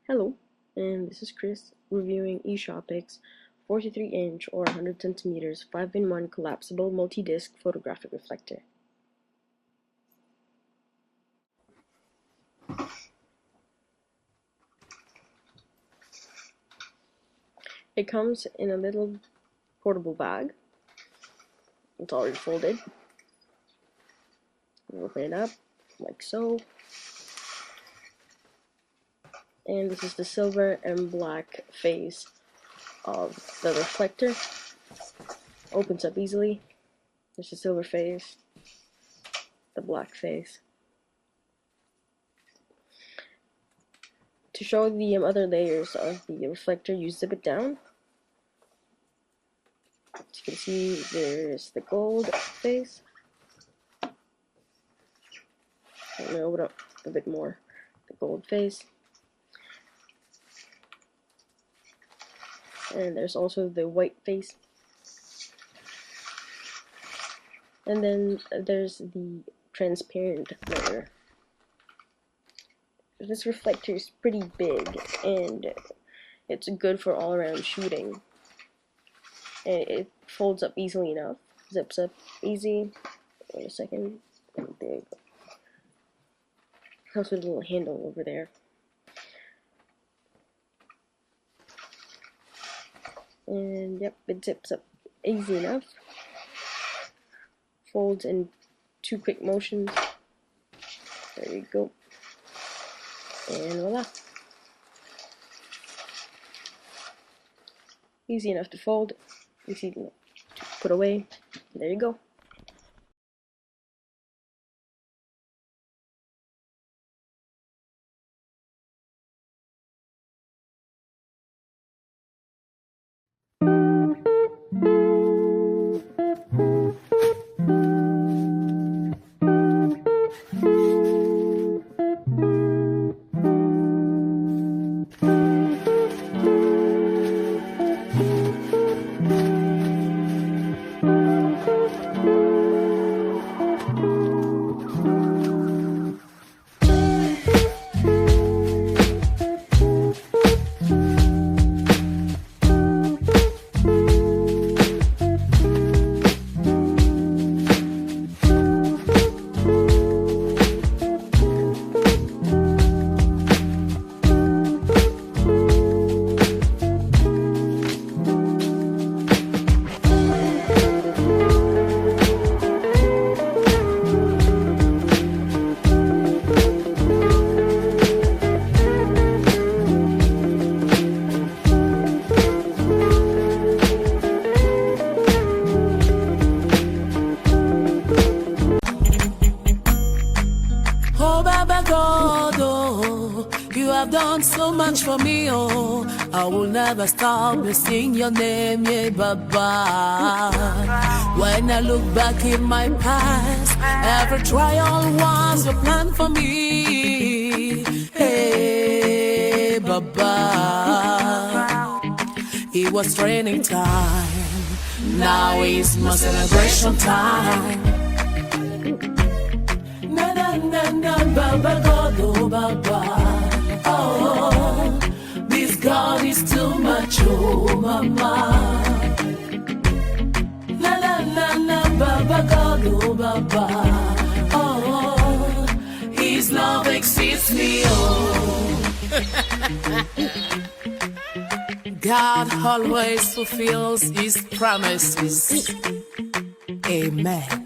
Hello, and this is Chris reviewing eShopPix 43-inch or 100 centimeters 5-in-1 collapsible multi-disc photographic reflector. It comes in a little portable bag. It's already folded. Open it up like so. And this is the silver and black face of the reflector. Opens up easily. There's the silver face, the black face. To show the other layers of the reflector, you zip it down. As you can see, there's the gold face. I'm going to open up a bit more. The gold face. And there's also the white face. And then there's the transparent layer. This reflector is pretty big and it's good for all-around shooting. And it folds up easily enough. Zips up easy. Wait a second. There you go. Comes with a little handle over there. And yep, it zips up easy enough. Folds in 2 quick motions. There you go. And voila. Easy enough to fold, easy to put away. There you go. You have done so much for me, oh. I will never stop to sing your name, yeah, Baba. When I look back in my past, every trial was your plan for me. Hey, Baba. It was training time, now it's my celebration time. Na na na na, Baba God, oh Baba. Oh, this God is too much, oh Mama. Na na na na, Baba God, oh Baba. Oh, His love exceeds me, oh. God always fulfills His promises. Amen.